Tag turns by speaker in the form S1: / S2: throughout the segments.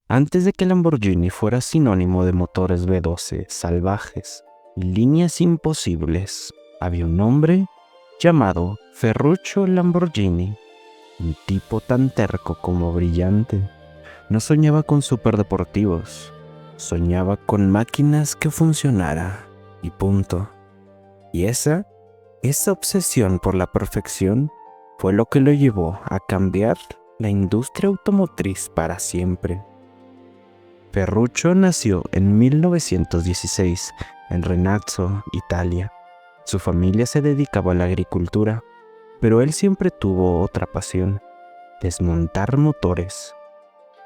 S1: Antes de que Lamborghini fuera sinónimo de motores V12 salvajes y líneas imposibles, había un hombre llamado Ferruccio Lamborghini, un tipo tan terco como brillante. No soñaba con superdeportivos, soñaba con máquinas que funcionara y punto. Y esa obsesión por la perfección fue lo que lo llevó a cambiar la industria automotriz para siempre. Ferruccio nació en 1916 en Renazzo, Italia. Su familia se dedicaba a la agricultura, pero él siempre tuvo otra pasión: desmontar motores.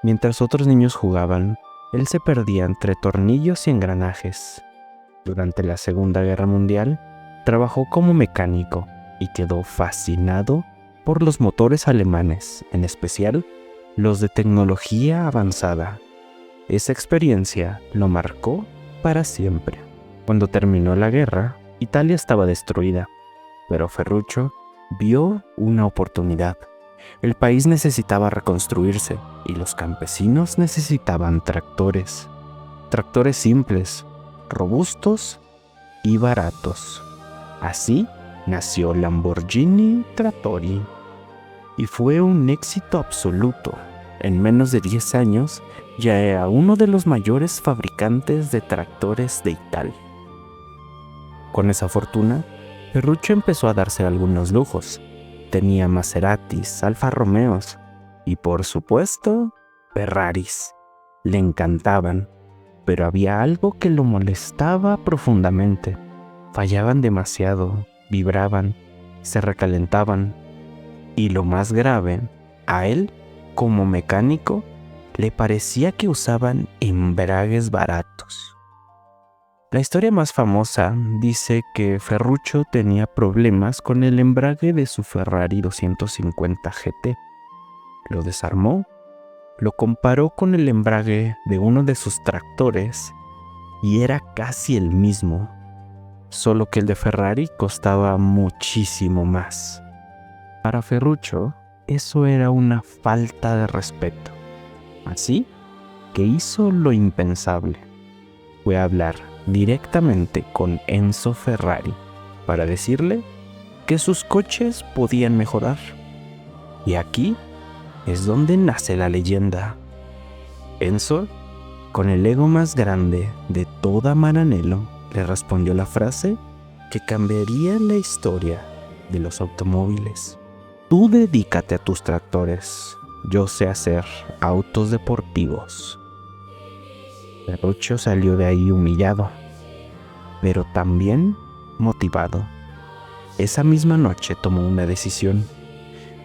S1: Mientras otros niños jugaban, él se perdía entre tornillos y engranajes. Durante la Segunda Guerra Mundial, trabajó como mecánico y quedó fascinado por los motores alemanes, en especial los de tecnología avanzada. Esa experiencia lo marcó para siempre. Cuando terminó la guerra, Italia estaba destruida, pero Ferruccio vio una oportunidad. El país necesitaba reconstruirse y los campesinos necesitaban tractores. Tractores simples, robustos y baratos. Así nació Lamborghini Trattori y fue un éxito absoluto. En menos de 10 años ya era uno de los mayores fabricantes de tractores de Italia. Con esa fortuna, Ferruccio empezó a darse algunos lujos. Tenía Maseratis, Alfa Romeos y, por supuesto, Ferraris. Le encantaban, pero había algo que lo molestaba profundamente. Fallaban demasiado, vibraban, se recalentaban. Y lo más grave, a él, como mecánico, le parecía que usaban embragues baratos. La historia más famosa dice que Ferruccio tenía problemas con el embrague de su Ferrari 250 GT. Lo desarmó, lo comparó con el embrague de uno de sus tractores y era casi el mismo, solo que el de Ferrari costaba muchísimo más. Para Ferruccio, eso era una falta de respeto. Así que hizo lo impensable. Fue a hablar directamente con Enzo Ferrari para decirle que sus coches podían mejorar. Y aquí es donde nace la leyenda. Enzo, con el ego más grande de toda Maranello, le respondió la frase que cambiaría la historia de los automóviles. Tú dedícate a tus tractores, yo sé hacer autos deportivos. Ferruccio salió de ahí humillado, pero también motivado. Esa misma noche tomó una decisión.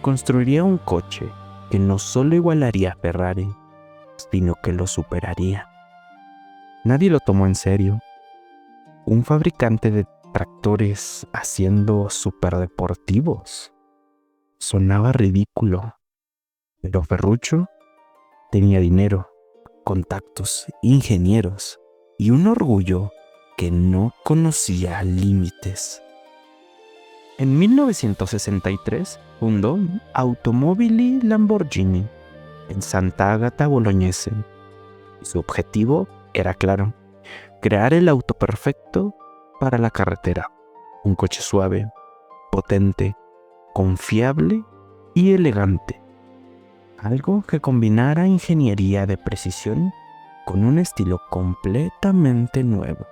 S1: Construiría un coche que no solo igualaría a Ferrari, sino que lo superaría. Nadie lo tomó en serio. Un fabricante de tractores haciendo superdeportivos. Sonaba ridículo, pero Ferruccio tenía dinero, contactos, ingenieros y un orgullo que no conocía límites. En 1963 fundó Automobili Lamborghini en Santa Agata Bolognese y su objetivo era claro: crear el auto perfecto para la carretera, un coche suave, potente, confiable y elegante. Algo que combinara ingeniería de precisión con un estilo completamente nuevo.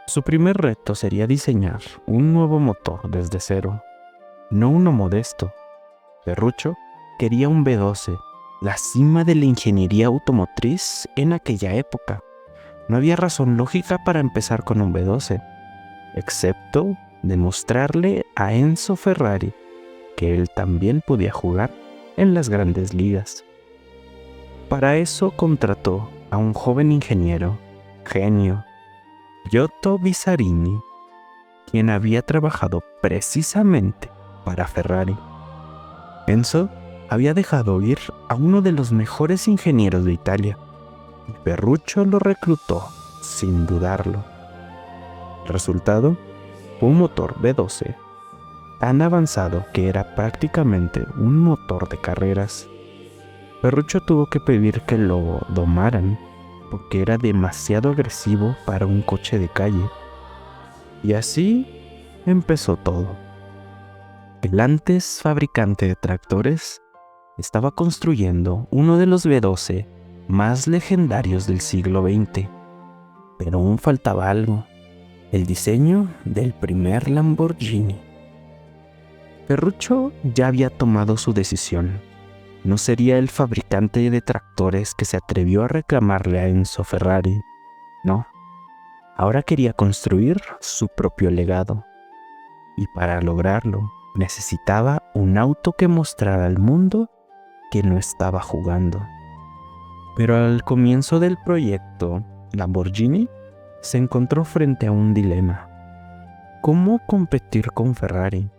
S1: Su primer reto sería diseñar un nuevo motor desde cero, no uno modesto. Ferruccio quería un V12, la cima de la ingeniería automotriz en aquella época. No había razón lógica para empezar con un V12, excepto demostrarle a Enzo Ferrari que él también podía jugar en las grandes ligas. Para eso contrató a un joven ingeniero, genio, Giotto Bisarini, quien había trabajado precisamente para Ferrari. Enzo había dejado ir a uno de los mejores ingenieros de Italia, y Ferruccio lo reclutó sin dudarlo. El resultado fue un motor V12 tan avanzado que era prácticamente un motor de carreras. Ferruccio tuvo que pedir que lo domaran porque era demasiado agresivo para un coche de calle. Y así empezó todo. El antes fabricante de tractores estaba construyendo uno de los V12 más legendarios del siglo XX. Pero aún faltaba algo: el diseño del primer Lamborghini. Ferruccio ya había tomado su decisión. No sería el fabricante de tractores que se atrevió a reclamarle a Enzo Ferrari. No, ahora quería construir su propio legado. Y para lograrlo, necesitaba un auto que mostrara al mundo que no estaba jugando. Pero al comienzo del proyecto, Lamborghini se encontró frente a un dilema. ¿Cómo competir con Ferrari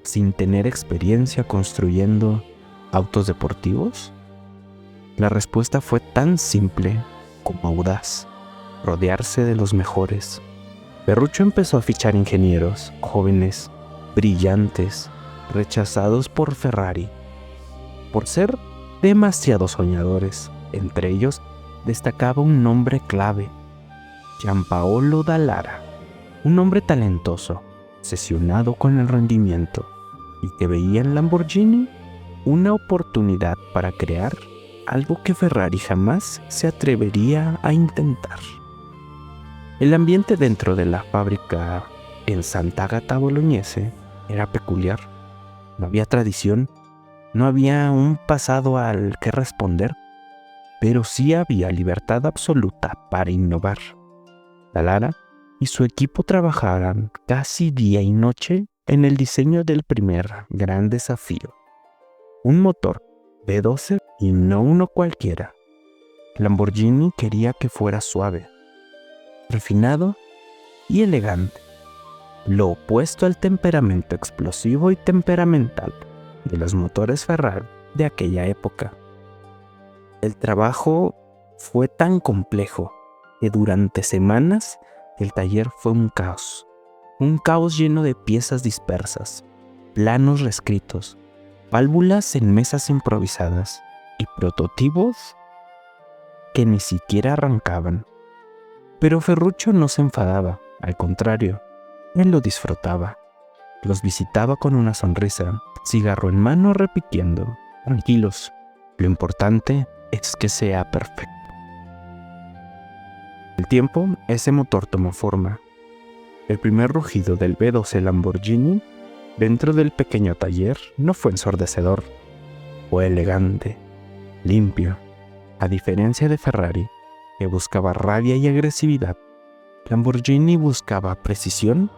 S1: sin tener experiencia construyendo autos deportivos? La respuesta fue tan simple como audaz: rodearse de los mejores. Ferruccio empezó a fichar ingenieros jóvenes, brillantes, rechazados por Ferrari por ser demasiado soñadores. Entre ellos destacaba un nombre clave: Gianpaolo Dallara, un hombre talentoso, obsesionado con el rendimiento y que veía en Lamborghini una oportunidad para crear algo que Ferrari jamás se atrevería a intentar. El ambiente dentro de la fábrica en Sant'Agata Bolognese era peculiar. No había tradición, no había un pasado al que responder, pero sí había libertad absoluta para innovar. Dallara y su equipo trabajaban casi día y noche en el diseño del primer gran desafío: un motor V12 y no uno cualquiera. Lamborghini quería que fuera suave, refinado y elegante, lo opuesto al temperamento explosivo y temperamental de los motores Ferrari de aquella época. El trabajo fue tan complejo que durante semanas el taller fue un caos lleno de piezas dispersas, planos reescritos, válvulas en mesas improvisadas y prototipos que ni siquiera arrancaban. Pero Ferruccio no se enfadaba, al contrario, él lo disfrutaba. Los visitaba con una sonrisa, cigarro en mano, repitiendo: tranquilos, lo importante es que sea perfecto. Con el tiempo, ese motor tomó forma. El primer rugido del V12 Lamborghini dentro del pequeño taller no fue ensordecedor, fue elegante, limpio. A diferencia de Ferrari, que buscaba rabia y agresividad, Lamborghini buscaba precisión,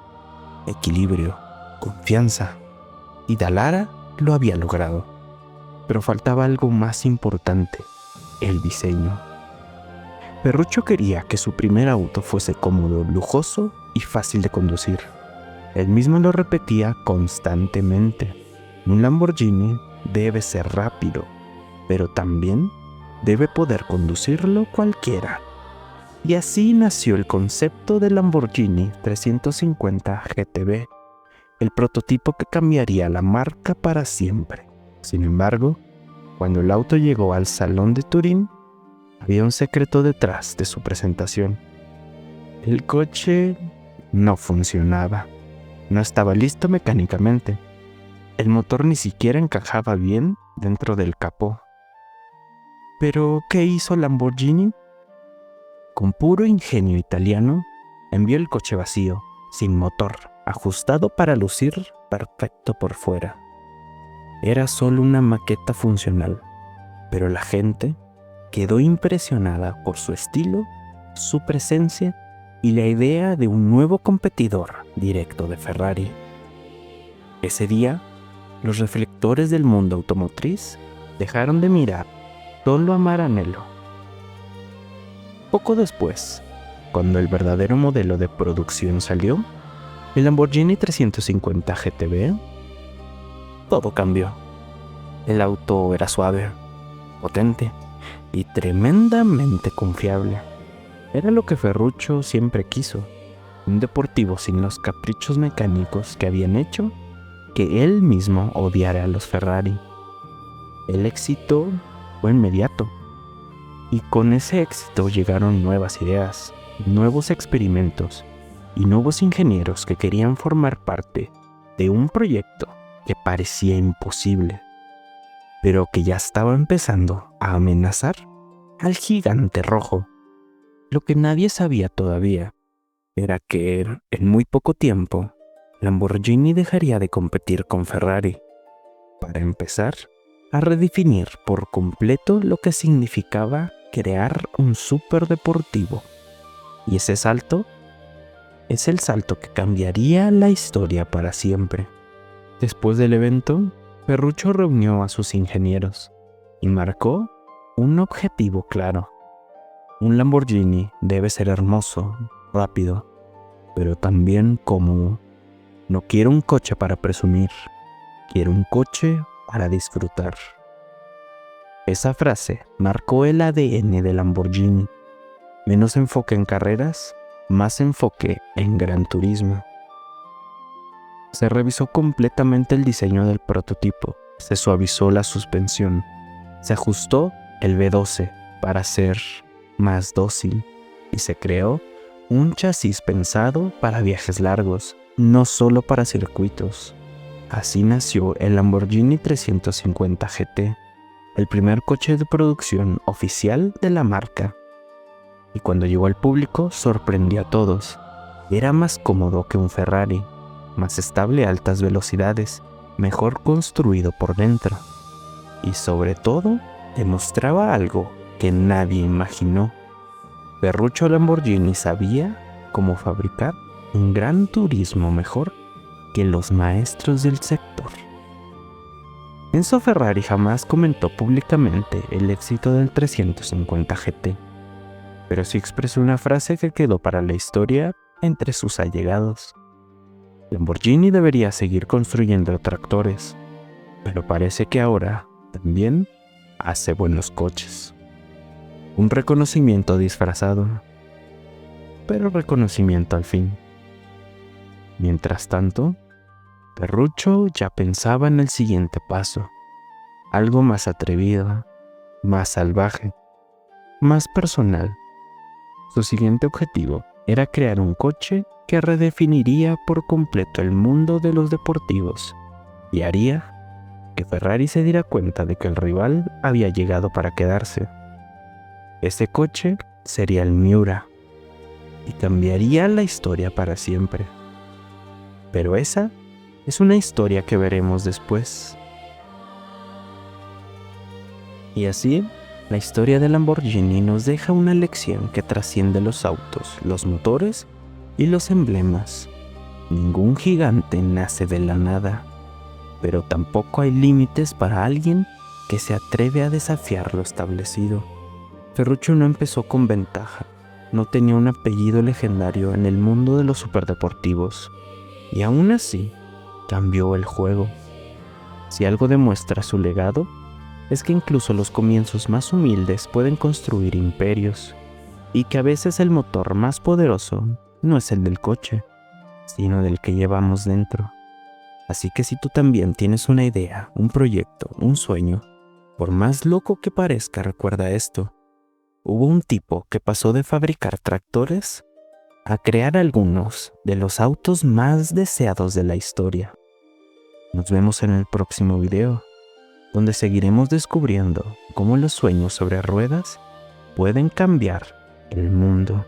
S1: equilibrio, confianza, y Dallara lo había logrado. Pero faltaba algo más importante: el diseño. Ferruccio quería que su primer auto fuese cómodo, lujoso y fácil de conducir. Él mismo lo repetía constantemente: un Lamborghini debe ser rápido, pero también debe poder conducirlo cualquiera. Y así nació el concepto del Lamborghini 350 GTB, el prototipo que cambiaría la marca para siempre. Sin embargo, cuando el auto llegó al Salón de Turín, había un secreto detrás de su presentación. El coche no funcionaba, no estaba listo mecánicamente. El motor ni siquiera encajaba bien dentro del capó. Pero, ¿qué hizo Lamborghini? Con puro ingenio italiano, envió el coche vacío, sin motor, ajustado para lucir perfecto por fuera. Era solo una maqueta funcional, pero la gente quedó impresionada por su estilo, su presencia y la idea de un nuevo competidor directo de Ferrari. Ese día, los reflectores del mundo automotriz dejaron de mirar solo a Maranello. Poco después, cuando el verdadero modelo de producción salió, el Lamborghini 350 GTB, todo cambió. El auto era suave, potente y tremendamente confiable. Era lo que Ferruccio siempre quiso: un deportivo sin los caprichos mecánicos que habían hecho que él mismo odiara a los Ferrari. El éxito fue inmediato. Y con ese éxito llegaron nuevas ideas, nuevos experimentos y nuevos ingenieros que querían formar parte de un proyecto que parecía imposible, pero que ya estaba empezando a amenazar al gigante rojo. Lo que nadie sabía todavía era que en muy poco tiempo Lamborghini dejaría de competir con Ferrari para empezar a redefinir por completo lo que significaba crear un superdeportivo. Y ese salto es el salto que cambiaría la historia para siempre. Después del evento, Ferruccio reunió a sus ingenieros y marcó un objetivo claro. Un Lamborghini debe ser hermoso, rápido, pero también cómodo. No quiero un coche para presumir, quiero un coche para disfrutar. Esa frase marcó el ADN de Lamborghini. Menos enfoque en carreras, más enfoque en gran turismo. Se revisó completamente el diseño del prototipo, se suavizó la suspensión, se ajustó el V12 para ser más dócil y se creó un chasis pensado para viajes largos, no solo para circuitos. Así nació el Lamborghini 350 GT, el primer coche de producción oficial de la marca. Y cuando llegó al público sorprendió a todos. Era más cómodo que un Ferrari, más estable a altas velocidades, mejor construido por dentro. Y sobre todo, demostraba algo que nadie imaginó. Ferruccio Lamborghini sabía cómo fabricar un gran turismo mejor que los maestros del sector. Enzo Ferrari jamás comentó públicamente el éxito del 350 GT, pero sí expresó una frase que quedó para la historia entre sus allegados. Lamborghini debería seguir construyendo tractores, pero parece que ahora también hace buenos coches. Un reconocimiento disfrazado, pero reconocimiento al fin. Mientras tanto, Ferruccio ya pensaba en el siguiente paso, algo más atrevido, más salvaje, más personal. Su siguiente objetivo era crear un coche que redefiniría por completo el mundo de los deportivos y haría que Ferrari se diera cuenta de que el rival había llegado para quedarse. Ese coche sería el Miura y cambiaría la historia para siempre. Pero esa es una historia que veremos después. Y así, la historia de Lamborghini nos deja una lección que trasciende los autos, los motores y los emblemas. Ningún gigante nace de la nada, pero tampoco hay límites para alguien que se atreve a desafiar lo establecido. Ferruccio no empezó con ventaja, no tenía un apellido legendario en el mundo de los superdeportivos, y aún así cambió el juego. Si algo demuestra su legado, es que incluso los comienzos más humildes pueden construir imperios, y que a veces el motor más poderoso no es el del coche, sino del que llevamos dentro. Así que si tú también tienes una idea, un proyecto, un sueño, por más loco que parezca, recuerda esto. Hubo un tipo que pasó de fabricar tractores a crear algunos de los autos más deseados de la historia. Nos vemos en el próximo video, donde seguiremos descubriendo cómo los sueños sobre ruedas pueden cambiar el mundo.